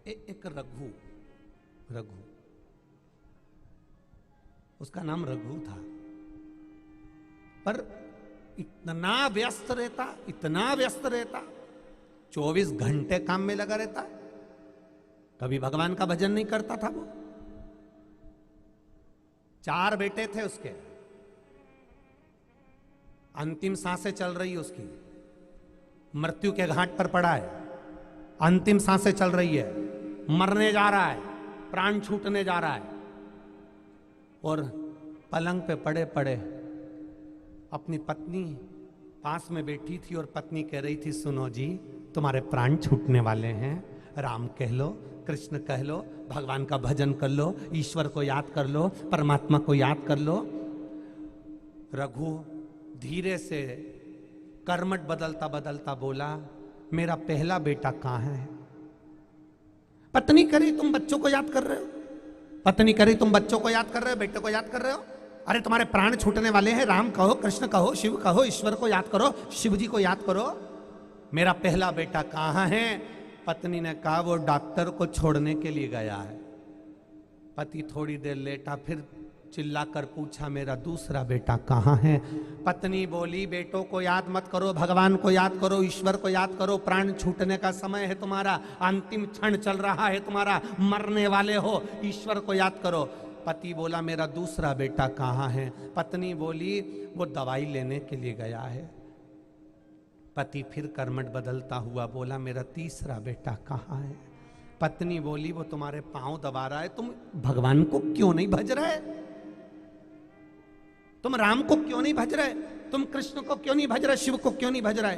एक रघु, रघु, उसका नाम रघु था, पर इतना व्यस्त रहता, इतना व्यस्त रहता, 24 घंटे काम में लगा रहता, कभी भगवान का भजन नहीं करता था वो। 4 बेटे थे उसके, अंतिम सांसें चल रही है उसकी, मृत्यु के घाट पर पड़ा है, अंतिम सांसें चल रही है, मरने जा रहा है, प्राण छूटने जा रहा है, और पलंग पे पड़े पड़े अपनी पत्नी पास में बैठी थी और पत्नी कह रही थी, सुनो जी, तुम्हारे प्राण छूटने वाले हैं, राम कह लो, कृष्ण कह लो, भगवान का भजन कर लो, ईश्वर को याद कर लो, परमात्मा को याद कर लो। रघु धीरे से कर्मठ बदलता बदलता बोला, मेरा पहला बेटा कहां है? पत्नी करी, तुम बच्चों को याद कर रहे हो, पत्नी करी, तुम बच्चों को याद कर रहे हो, बेटे को याद कर रहे हो, अरे तुम्हारे प्राण छूटने वाले हैं, राम कहो, कृष्ण कहो, शिव कहो, ईश्वर को याद करो, शिव जी को याद करो, मेरा पहला बेटा कहां है? पत्नी ने कहा, वो डॉक्टर को छोड़ने के लिए गया है। पति थोड़ी देर लेटा, फिर चिल्लाकर पूछा, मेरा दूसरा बेटा कहां है? पत्नी बोली, बेटों को याद मत करो, भगवान को याद करो, ईश्वर को याद करो, प्राण छूटने का समय है तुम्हारा, अंतिम क्षण चल रहा है तुम्हारा, मरने वाले हो, ईश्वर को याद करो। पति बोला, मेरा दूसरा बेटा कहां है? पत्नी बोली, वो दवाई लेने के लिए गया है। पति फिर कर्मठ बदलता हुआ बोला, मेरा तीसरा बेटा कहां है? पत्नी बोली, वो तुम्हारे पांव दबा रहा है, तुम भगवान को क्यों नहीं भज रहे? तुम राम को क्यों नहीं भज रहे? तुम कृष्ण को क्यों नहीं भज रहे? शिव को क्यों नहीं भज रहे?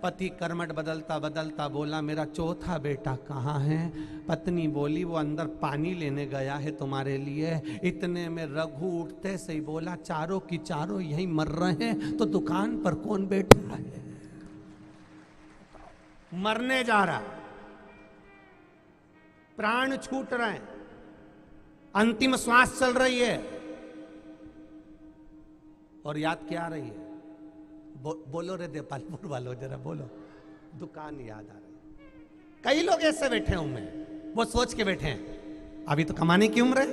पति कर्मठ बदलता बदलता बोला, मेरा चौथा बेटा कहां है? पत्नी बोली, वो अंदर पानी लेने गया है तुम्हारे लिए। इतने में रघु उठते से ही बोला, चारों की चारों यही मर रहे हैं, तो दुकान पर कौन बैठा है? मरने जा रहा, प्राण छूट रहे हैं, अंतिम श्वास चल रही है, और याद क्या आ रही है? बोलो रे देपालपुर वालों, जरा बोलो, दुकान याद आ रही। कई लोग ऐसे बैठे हूं मैं, वो सोच के बैठे हैं, अभी तो कमाने की उम्र है,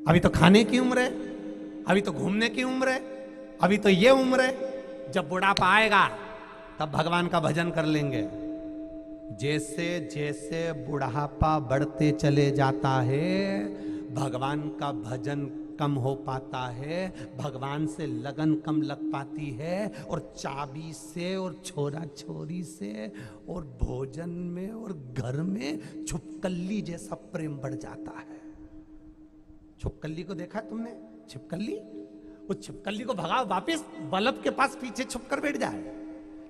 अभी तो खाने की उम्र है, अभी तो घूमने की उम्र है, अभी तो ये उम्र है, जब बुढ़ापा आएगा तब भगवान का भजन कर लेंगे। जैसे जैसे बुढ़ापा बढ़ते चले जाता है, भगवान का भजन कम हो पाता है, भगवान से लगन कम लग पाती है, और चाबी से और छोरा छोरी से और भोजन में और घर में छुपकली जैसा प्रेम बढ़ जाता है। छुपकली को देखा तुमने? छिपकली, उस छिपकली को भगाओ, वापिस बल्ब के पास पीछे छुप कर बैठ जाए।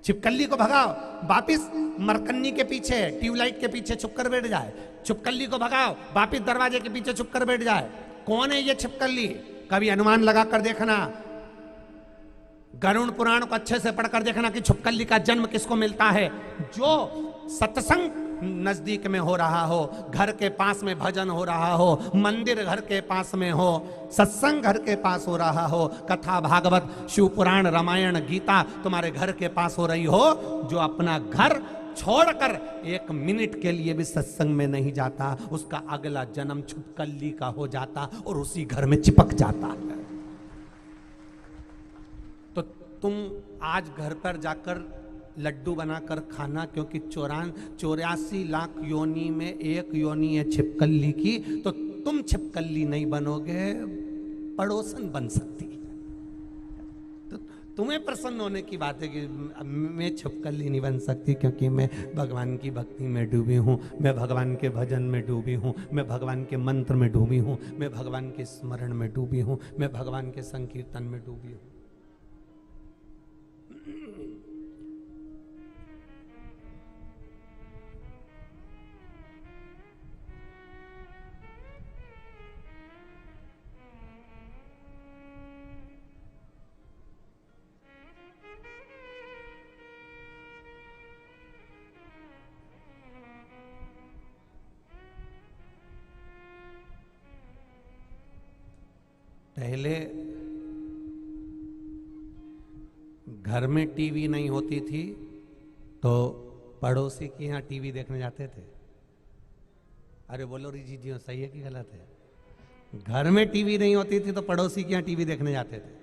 छिपकली को भगाओ, वापिस मरकन्नी के पीछे, ट्यूबलाइट के पीछे छुप कर बैठ जाए। छिपकली को भगाओ, वापिस दरवाजे के पीछे छुप कर बैठ जाए। कौन है ये छिपकली? कभी अनुमान लगा कर देखना, गरुड़ पुराण को अच्छे से पढ़कर देखना कि छिपकली का जन्म किसको मिलता है। जो सत्संग नजदीक में हो रहा हो, घर के पास में भजन हो रहा हो, मंदिर घर के पास में हो, सत्संग घर के पास हो रहा हो, कथा भागवत शिव पुराण रामायण गीता तुम्हारे घर के पास हो रही हो, जो अपना घर छोड़कर 1 मिनट के लिए भी सत्संग में नहीं जाता, उसका अगला जन्म छिपकली का हो जाता और उसी घर में चिपक जाता है। तो तुम आज घर पर जाकर लड्डू बनाकर खाना, क्योंकि 84 लाख योनि में एक योनि है छिपकली की, तो तुम छिपकली नहीं बनोगे, पड़ोसन बन सकती है। तो तुम्हें प्रसन्न होने की बात है कि मैं छिपकली नहीं बन सकती, क्योंकि मैं भगवान की भक्ति में डूबी हूँ, मैं भगवान के भजन में डूबी हूँ, मैं भगवान के मंत्र में डूबी हूँ, मैं भगवान के स्मरण में डूबी हूँ, मैं भगवान के संकीर्तन में डूबी हूँ। पहले घर में टीवी नहीं होती थी तो पड़ोसी के यहाँ टीवी देखने जाते थे। अरे बोलो जी जी सही है कि गलत है? घर में टीवी नहीं होती थी तो पड़ोसी के यहाँ टीवी देखने जाते थे।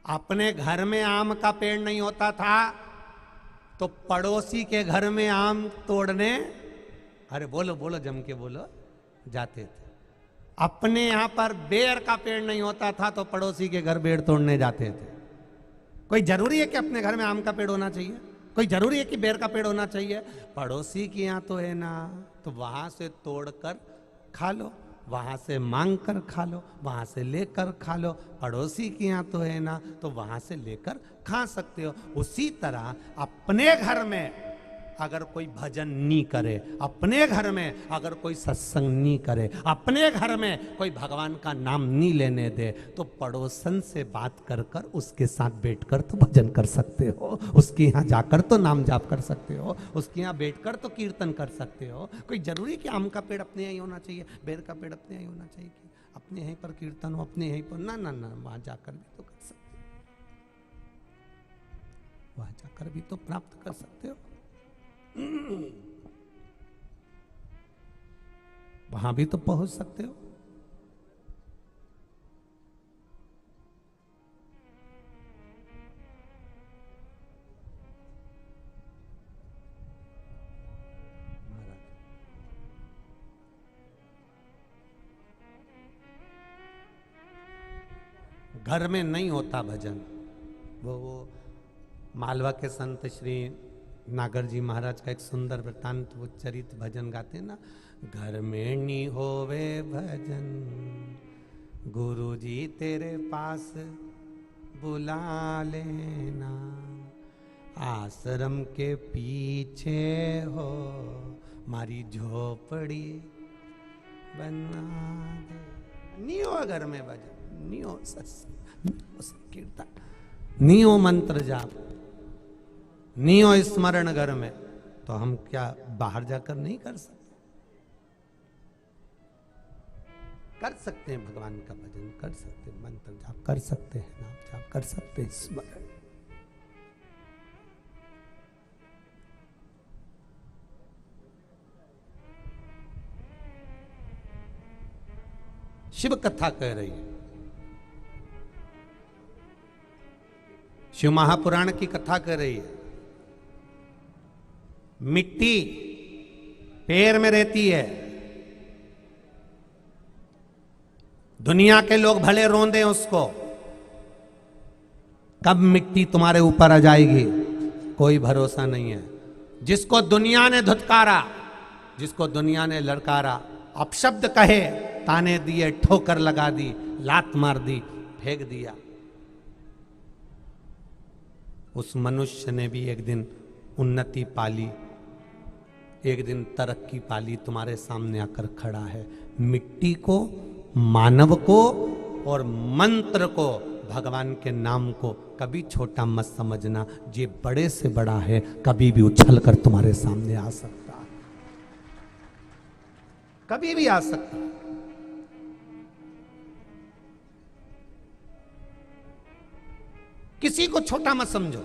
अपने घर में आम का पेड़ नहीं होता था तो पड़ोसी के घर में आम तोड़ने, अरे बोलो बोलो जम के बोलो, जाते थे। अपने यहां पर बेर का पेड़ नहीं होता था तो पड़ोसी के घर बेर तोड़ने जाते थे। कोई जरूरी है कि अपने घर में आम का पेड़ होना चाहिए? कोई जरूरी है कि बेर का पेड़ होना चाहिए? पड़ोसी के यहाँ तो है ना, तो वहां से तोड़कर खा लो, वहां से मांग कर खा लो, वहां से लेकर खा लो। पड़ोसी के यहाँ तो है ना, तो वहां से लेकर खा सकते हो। उसी तरह अपने घर में अगर कोई भजन नहीं करे, अपने घर में अगर कोई सत्संग नहीं करे, अपने घर में कोई भगवान का नाम नहीं लेने दे, तो पड़ोसन से बात कर कर उसके साथ बैठकर तो भजन कर सकते हो, उसके यहाँ जाकर तो नाम जाप कर सकते हो, उसके यहाँ बैठकर तो कीर्तन कर सकते हो। कोई जरूरी कि आम का पेड़ अपने यहाँ ही होना चाहिए, बेर का पेड़ अपने यहाँ ही होना चाहिए कि अपने यहीं पर कीर्तन हो, अपने यहीं पर? ना ना ना, वहां जाकर भी तो कर सकते हो, वहां जाकर भी तो प्राप्त कर सकते हो, वहां भी तो पहुंच सकते हो। घर में नहीं होता भजन। वो मालवा के संत श्री नागर जी महाराज का एक सुंदर वृत्तांत, वो चरित भजन गाते हैं ना, घर में नहीं होवे भजन गुरु जी तेरे पास बुला लेना, आश्रम के पीछे हो मारी झोपड़ी बना दे। नहीं हो घर में भजन, नहीं हो सत्संग, नहीं हो संकीर्तन, नहीं हो मंत्र जाप, नहीं हो स्मरण घर में, तो हम क्या बाहर जाकर नहीं कर सकते? कर सकते हैं भगवान का भजन, कर सकते हैं मंत्र जाप, कर सकते हैं नाम जाप, कर सकते हैं स्मरण। शिव कथा कह रही है, शिव महापुराण की कथा कर रही है। मिट्टी पैर में रहती है, दुनिया के लोग भले रोंदे उसको, कब मिट्टी तुम्हारे ऊपर आ जाएगी कोई भरोसा नहीं है। जिसको दुनिया ने धुतकारा, जिसको दुनिया ने लड़कारा, अपशब्द कहे, ताने दिए, ठोकर लगा दी, लात मार दी, फेंक दिया, उस मनुष्य ने भी एक दिन उन्नति पाली, एक दिन तरक्की पाली, तुम्हारे सामने आकर खड़ा है। मिट्टी को, मानव को और मंत्र को, भगवान के नाम को कभी छोटा मत समझना। ये बड़े से बड़ा है, कभी भी उछल कर तुम्हारे सामने आ सकता है, कभी भी आ सकता है। किसी को छोटा मत समझो।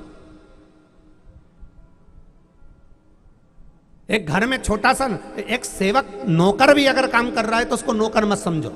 एक घर में छोटा सा एक सेवक नौकर भी अगर काम कर रहा है तो उसको नौकर मत समझो।